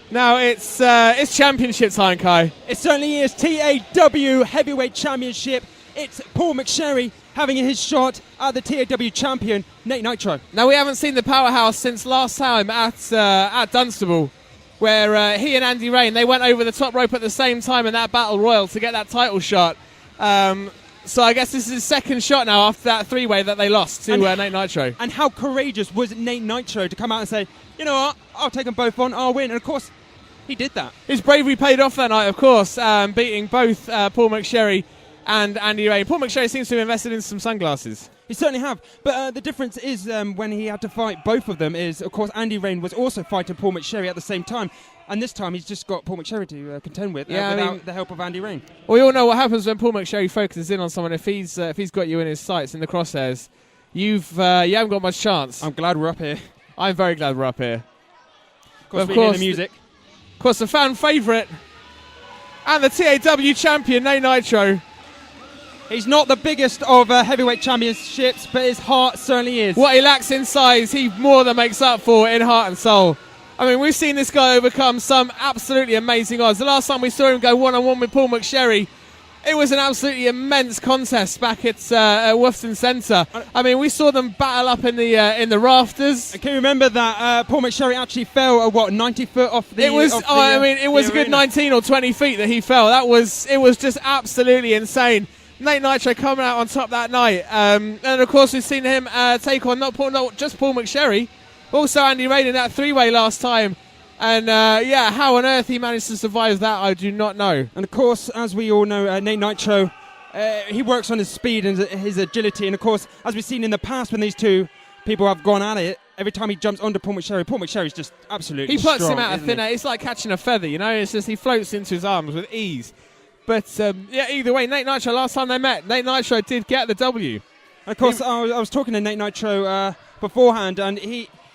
Now it's championship time, Kai. It certainly is. TAW Heavyweight Championship. It's Paul Mcsherry having his shot at the TAW champion, Nate Nitro. Now, we haven't seen the powerhouse since last time at Dunstable, where he and Andy Rain, they went over the top rope at the same time in that battle royal to get that title shot. So I guess this is his second shot now after that three-way that they lost to Nate Nitro. And how courageous was Nate Nitro to come out and say, you know what, I'll take them both on, I'll win. And of course, he did that. His bravery paid off that night, of course, beating both Paul Mcsherry and Andy Rain. Paul Mcsherry seems to have invested in some sunglasses. He certainly have. But the difference is when he had to fight both of them is, of course, Andy Rain was also fighting Paul Mcsherry at the same time. And this time he's just got Paul Mcsherry to contend with without the help of Andy Rain. We all know what happens when Paul Mcsherry focuses in on someone. If he's got you in his sights, in the crosshairs, you haven't got much chance. I'm glad we're up here. I'm very glad we're up here. Of course, the music. Of course, the fan favourite and the TAW champion, Nate Nitro. He's not the biggest of heavyweight championships, but his heart certainly is. What he lacks in size, he more than makes up for in heart and soul. I mean, we've seen this guy overcome some absolutely amazing odds. The last time we saw him go one-on-one with Paul Mcsherry, it was an absolutely immense contest back at Wolfson Centre. I mean, we saw them battle up in the rafters. Can you remember that Paul Mcsherry actually fell at 90 foot off the? It was. It was a good 19 or 20 feet that he fell. It was just absolutely insane. Nate Nitro coming out on top that night, and of course we've seen him take on not just Paul Mcsherry, also Andy Rain in that three-way last time. And how on earth he managed to survive that, I do not know. And of course, as we all know, Nate Nitro, he works on his speed and his agility. And of course, as we've seen in the past when these two people have gone at it, every time he jumps onto Paul Mcsherry's just absolutely He puts strong, him out of thin air. It's like catching a feather, you know. It's just he floats into his arms with ease. But either way, Nate Nitro, last time they met, Nate Nitro did get the W. And of course, I was talking to Nate Nitro beforehand, and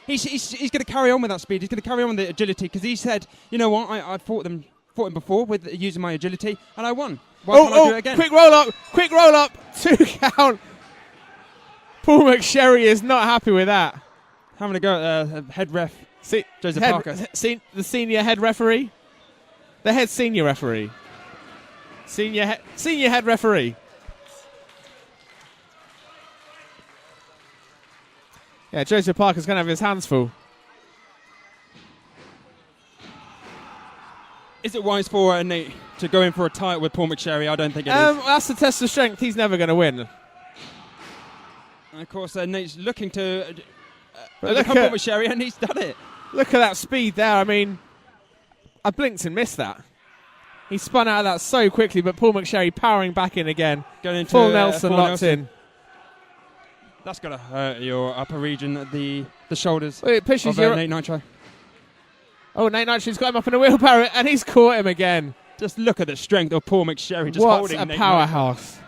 He's going to carry on with that speed. He's going to carry on with the agility because he said, you know what, I fought him before with using my agility and I won. Why can't I do it again? Quick roll up, 2 count. Paul Mcsherry is not happy with that. Having a go at head ref, Joseph Parker. The senior head referee? The head senior referee. Senior head referee. Yeah, Joseph Parker's going to have his hands full. Is it wise for Nate to go in for a title with Paul Mcsherry? I don't think it is. That's the test of strength. He's never going to win. And of course, Nate's looking to overcome Paul Mcsherry, and he's done it. Look at that speed there. I mean, I blinked and missed that. He spun out of that so quickly, but Paul Mcsherry powering back in again. Going into full Nelson locked in. That's going to hurt your upper region, the shoulders it pushes of Nate Nitro. Oh, Nate Nitro's got him up in a wheelbarrow, and he's caught him again. Just look at the strength of Paul Mcsherry just holding What a Nate powerhouse.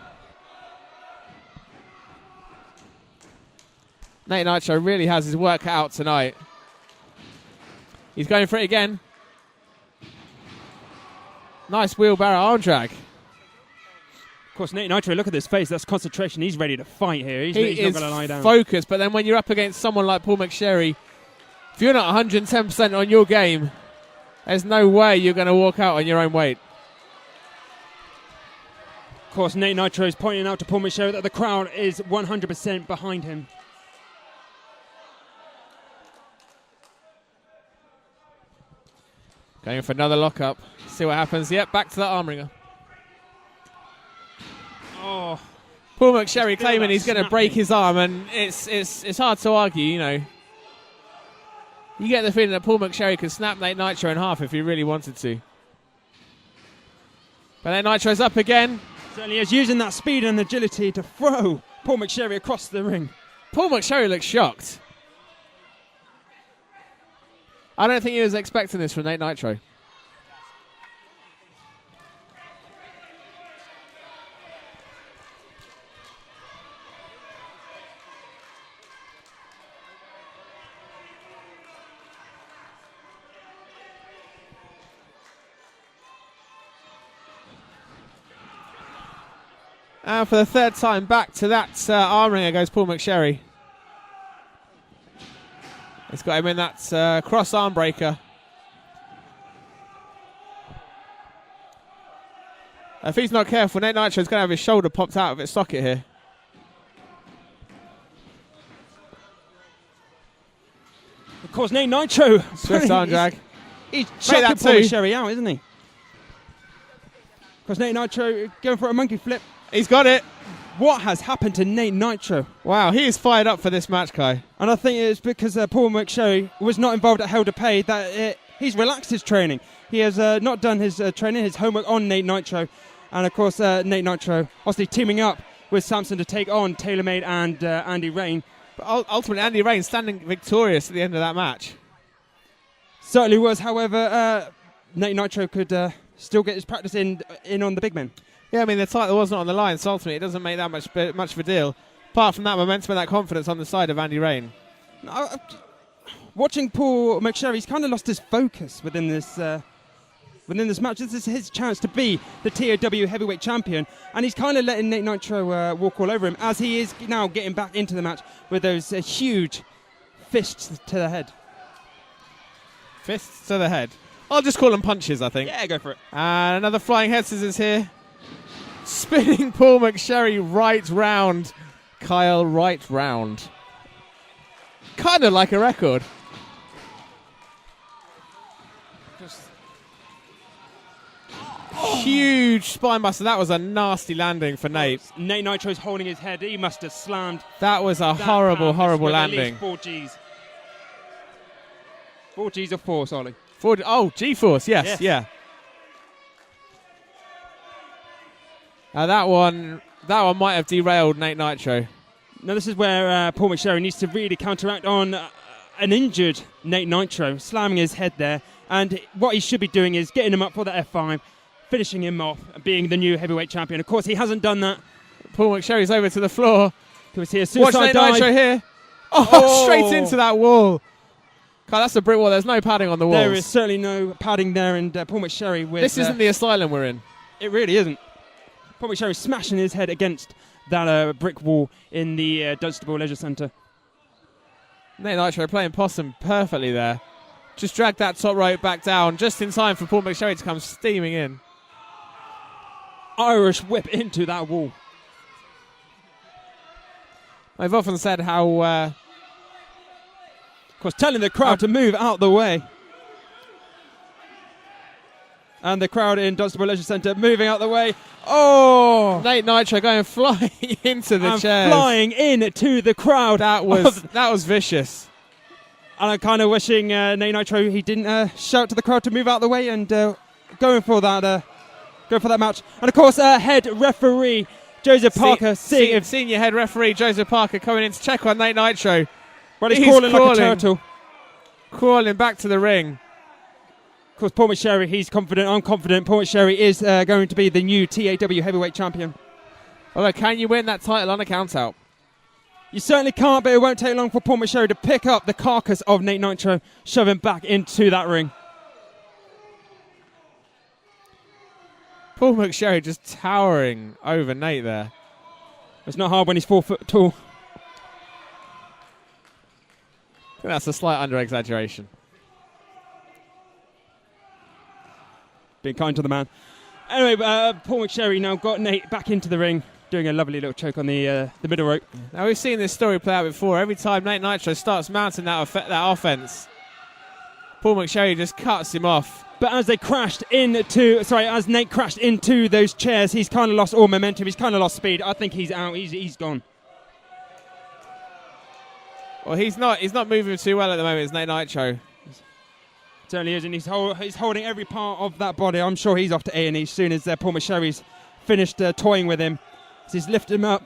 Nate Nitro really has his work out tonight. He's going for it again. Nice wheelbarrow arm drag. Of course, Nate Nitro, look at his face. That's concentration. He's ready to fight here. He's not going to lie down. Focused, but then when you're up against someone like Paul Mcsherry, if you're not 110% on your game, there's no way you're going to walk out on your own weight. Of course, Nate Nitro is pointing out to Paul Mcsherry that the crowd is 100% behind him. Going for another lockup. See what happens. Yep, back to that arm wringer. Oh, Paul Mcsherry claiming he's going to break his arm, and it's hard to argue, you know. You get the feeling that Paul Mcsherry could snap Nate Nitro in half if he really wanted to. But Nate Nitro's up again. Certainly is using that speed and agility to throw Paul Mcsherry across the ring. Paul Mcsherry looks shocked. I don't think he was expecting this from Nate Nitro. And for the third time back to that arm ringer goes Paul Mcsherry. He's got him in that cross arm breaker. If he's not careful, Nate Nitro's going to have his shoulder popped out of its socket here. Of course, Nate Nitro. Swift arm drag. He's chucking Paul Mcsherry out, isn't he? Of course, Nate Nitro going for a monkey flip. He's got it. What has happened to Nate Nitro? Wow, he is fired up for this match, Kai. And I think it's because Paul Mcsherry was not involved at Hell to Pay that he's relaxed his training. He has not done his training, his homework on Nate Nitro. And of course, Nate Nitro obviously teaming up with Samson to take on TaylorMade and Andy Rain. But ultimately, Andy Rain standing victorious at the end of that match. Certainly was. However, Nate Nitro could still get his practice in on the big men. Yeah, I mean, the title wasn't on the line, so ultimately it doesn't make that much of a deal. Apart from that momentum and that confidence on the side of Andy Rain. Watching Paul Mcsherry, he's kind of lost his focus within this match. This is his chance to be the TOW heavyweight champion, and he's kind of letting Nate Nitro walk all over him as he is now getting back into the match with those huge fists to the head. Fists to the head. I'll just call them punches, I think. Yeah, go for it. And another flying head scissors here. Spinning Paul Mcsherry right round. Kyle right round. Kind of like a record. Just huge spine buster. That was a nasty landing for Nate. Nate Nitro's holding his head. He must have slammed. That was a horrible landing. At least 4 Gs. 4 Gs or force, Olie? G-force, yes, yeah. That one might have derailed Nate Nitro. Now this is where Paul Mcsherry needs to really counteract on an injured Nate Nitro, slamming his head there. And what he should be doing is getting him up for the F5, finishing him off, and being the new heavyweight champion. Of course, he hasn't done that. Paul Mcsherry's over to the floor. Can we see a suicide Watch Nate dive? Nitro here. Oh, straight into that wall. God, that's a brick wall. There's no padding on the walls. There is certainly no padding there, and Paul Mcsherry with... This isn't the asylum we're in. It really isn't. Paul Mcsherry smashing his head against that brick wall in the Dunstable Leisure Centre. Nate Nitro playing possum perfectly there. Just dragged that top rope back down just in time for Paul Mcsherry to come steaming in. Irish whip into that wall. I've often said how... of course, telling the crowd to move out the way. And the crowd in Dunstable Leisure Centre moving out the way. Oh! Nate Nitro going flying into the chairs. Flying into the crowd. That was vicious. And I'm kind of wishing Nate Nitro he didn't shout to the crowd to move out the way and going for that match. And of course, head referee Joseph Parker, senior head referee Joseph Parker coming in to check on Nate Nitro. Well, he's crawling like a turtle. Crawling back to the ring. Of course, Paul Mcsherry, he's confident. I'm confident. Paul Mcsherry is going to be the new TAW heavyweight champion. Although, can you win that title on a count-out? You certainly can't, but it won't take long for Paul Mcsherry to pick up the carcass of Nate Nitro, shove him back into that ring. Paul Mcsherry just towering over Nate there. It's not hard when he's 4 foot tall. I think that's a slight under-exaggeration. Being kind to the man. Anyway, Paul Mcsherry now got Nate back into the ring, doing a lovely little choke on the middle rope. Now, we've seen this story play out before. Every time Nate Nitro starts mounting that offense, Paul Mcsherry just cuts him off. But as Nate crashed into those chairs, he's kind of lost all momentum. He's kind of lost speed. I think he's out. He's gone. Well, he's not moving too well at the moment, is Nate Nitro. Certainly isn't. He's holding every part of that body. I'm sure he's off to A&E as soon as Paul Mcsherry's finished toying with him. As he's lifted him up.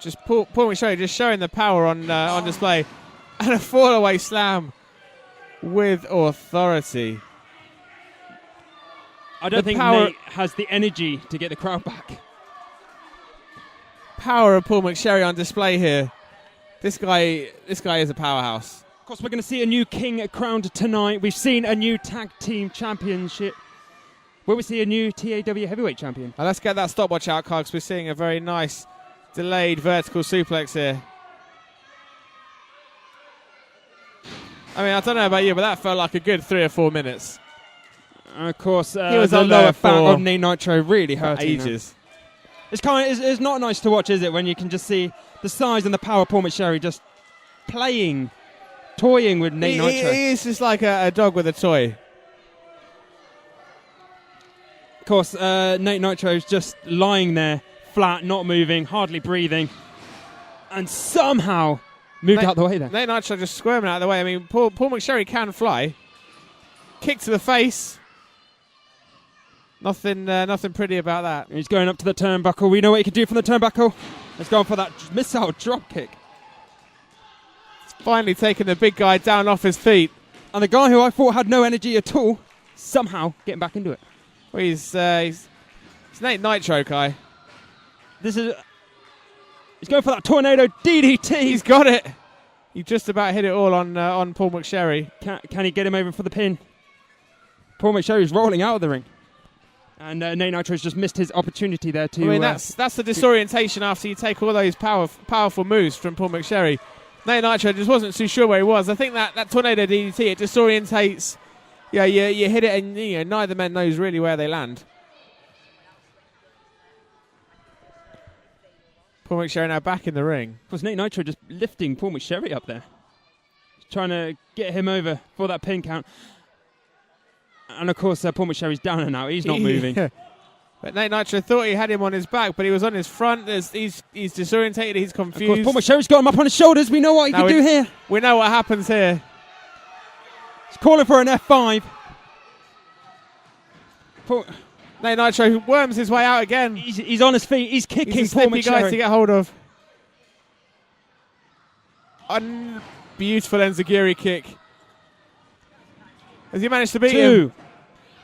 Just Paul Mcsherry just showing the power on display. And a fall-away slam with authority. I don't think Nate has the energy to get the crowd back. Power of Paul Mcsherry on display here. This guy is a powerhouse. Of course, we're going to see a new king crowned tonight. We've seen a new tag team championship. Will we see a new TAW heavyweight champion? Now let's get that stopwatch out, Carl, because we're seeing a very nice delayed vertical suplex here. I mean, I don't know about you, but that felt like a good 3 or 4 minutes. And of course, he was the up there lower back for of Nate Nitro really hurting ages. It's not nice to watch, is it, when you can just see the size and the power of Paul Mcsherry just toying with Nate Nitro. He is just like a dog with a toy. Of course, Nate Nitro's just lying there, flat, not moving, hardly breathing, and somehow moved out the way there. Nate Nitro just squirming out of the way. I mean, Paul Mcsherry can fly. Kick to the face. Nothing pretty about that. He's going up to the turnbuckle. We know what he can do from the turnbuckle. Let's go for that missile drop kick. Finally taking the big guy down off his feet. And the guy who I thought had no energy at all, somehow getting back into it. Well, he's Nate Nitro, Kai. He's going for that tornado DDT. He's got it. He just about hit it all on Paul Mcsherry. Can he get him over for the pin? Paul Mcsherry's rolling out of the ring. And Nate Nitro's just missed his opportunity there to... I mean, that's the disorientation after you take all those powerful moves from Paul Mcsherry. Nate Nitro just wasn't too sure where he was. I think that tornado DDT, it disorientates. Yeah, you hit it and neither man knows really where they land. Paul Mcsherry now back in the ring. Of course, Nate Nitro just lifting Paul Mcsherry up there. Trying to get him over for that pin count. And of course, Paul Mcsherry's down and out. He's not moving. But Nate Nitro thought he had him on his back, but he was on his front. He's disorientated. He's confused. Of course, Paul Mcsherry's got him up on his shoulders. We know what he can do here. We know what happens here. He's calling for an F5. Nate Nitro worms his way out again. He's on his feet. He's kicking He's a Paul slippy Mcsherry. guy to get hold of. Beautiful enziguri kick. Has he managed to beat him?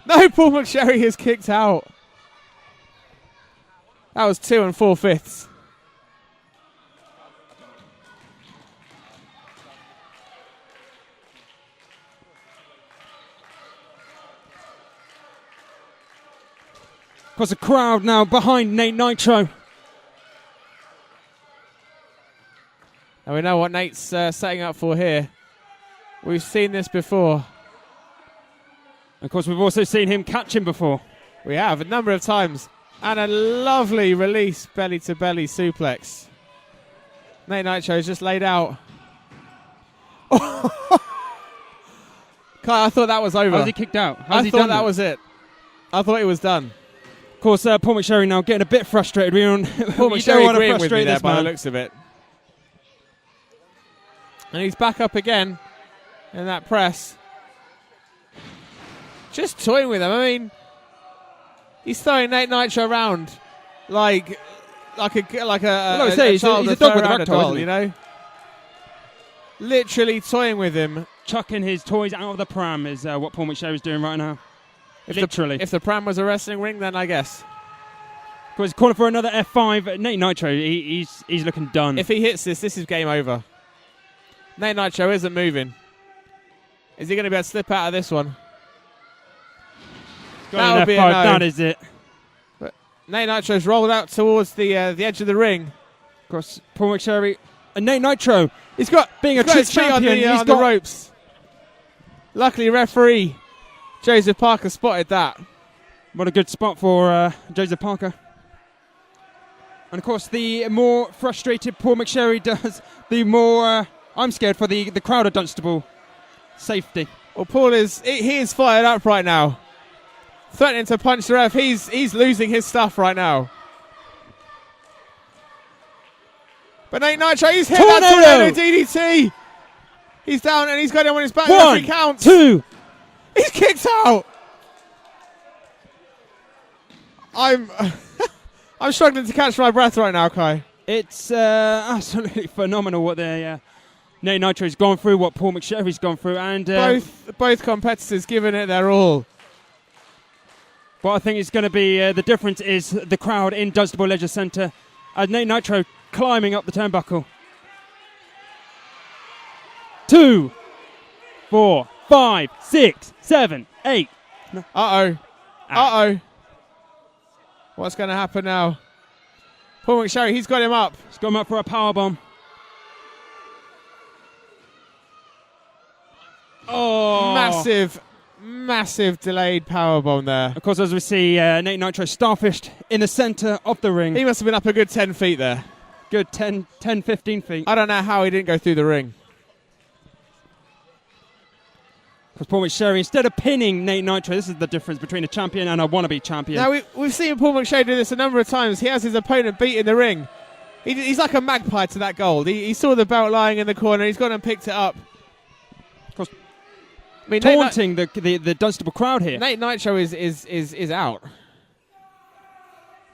No, Paul Mcsherry is kicked out. That was 2 4/5. Of course, a crowd now behind Nate Nitro. And we know what Nate's setting up for here. We've seen this before. Of course, we've also seen him catch him before. We have, a number of times. And a lovely release belly-to-belly suplex. Nate Nitro is just laid out. Kai, I thought that was over. How's he kicked out? I thought that was it. I thought it was done. Of course, Paul Mcsherry now getting a bit frustrated. Paul Mcsherry agreeing with me there by the looks of it. And he's back up again in that press. Just toying with him. I mean, he's throwing Nate Nitro around like a child he's a dog with a around rag doll, toy, you know? Literally toying with him. Chucking his toys out of the pram is what Paul Mcsherry's doing right now. Literally. If the pram was a wrestling ring, then I guess. Of course, he's calling for another F5. Nate Nitro, he's looking done. If he hits this is game over. Nate Nitro isn't moving. Is he going to be able to slip out of this one? That would be a no. That is it. But Nate Nitro's rolled out towards the edge of the ring. Of course, Paul Mcsherry and Nate Nitro. He's got being a true champion on the ropes. Luckily, referee Joseph Parker spotted that. What a good spot for Joseph Parker. And of course, the more frustrated Paul Mcsherry does, the more I'm scared for the crowd of Dunstable safety. Well, Paul he is fired up right now. Threatening to punch the ref. He's losing his stuff right now. But Nate Nitro, he's hit that tornado DDT. He's down and he's got him on his back. 1, 2. He's kicked out. I'm struggling to catch my breath right now, Kai. It's absolutely phenomenal what Nate Nitro's gone through, what Paul Mcsherry's gone through, and both competitors giving it their all. What I think is going to be the difference is the crowd in Dunstable Leisure Centre. Nate Nitro climbing up the turnbuckle. 2, 4, 5, 6, 7, 8. Uh-oh. What's going to happen now? Paul Mcsherry, he's got him up. He's got him up for a powerbomb. Oh. massive delayed powerbomb there. Of course, as we see, Nate Nitro starfished in the centre of the ring. He must have been up a good 10 feet there. Good 10, 15 feet. I don't know how he didn't go through the ring. Because Paul Mcsherry, instead of pinning Nate Nitro, this is the difference between a champion and a wannabe champion. Now, we've seen Paul Mcsherry do this a number of times. He has his opponent beat in the ring. He's like a magpie to that gold. He saw the belt lying in the corner. He's gone and picked it up. Of course, I mean, taunting the Dunstable crowd here. Nate Nitro is out.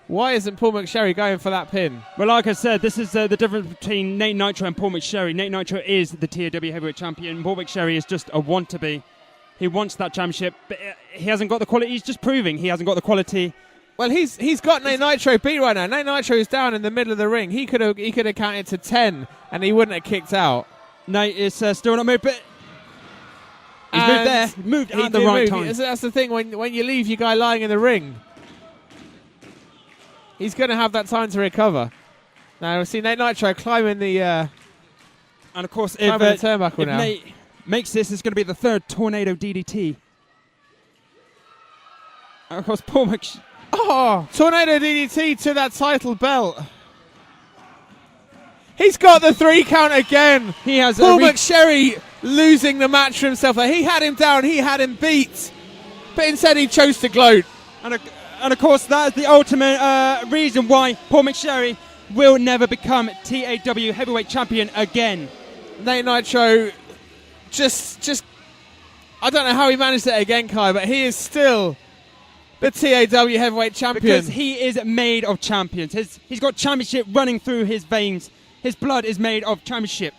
Why isn't Paul Mcsherry going for that pin? Well, like I said, this is the difference between Nate Nitro and Paul Mcsherry. Nate Nitro is the TAW heavyweight champion. Paul Mcsherry is just a want-to-be. He wants that championship, but he hasn't got the quality. He's just proving he hasn't got the quality. Well, he's got Nate Nitro beat right now. Nate Nitro is down in the middle of the ring. He could have counted to 10, and he wouldn't have kicked out. Nate is still not moved, but he's moved there. He moved at the right time. That's the thing, when you leave your guy lying in the ring, he's going to have that time to recover. Now, we see Nate Nitro climbing the and of course, if turnbuckle now. Nate makes this, it's going to be the third tornado DDT. And of course, Paul Mcsherry. Oh, tornado DDT to that title belt. He's got the 3 count again. He has Paul Mcsherry losing the match for himself. He had him down, he had him beat, but instead he chose to gloat. And of course, that is the ultimate reason why Paul Mcsherry will never become TAW heavyweight champion again. Nate Nitro just I don't know how he managed it again, Kai, but he is still the TAW heavyweight champion. Because he is made of champions. He's got championship running through his veins. His blood is made of championship.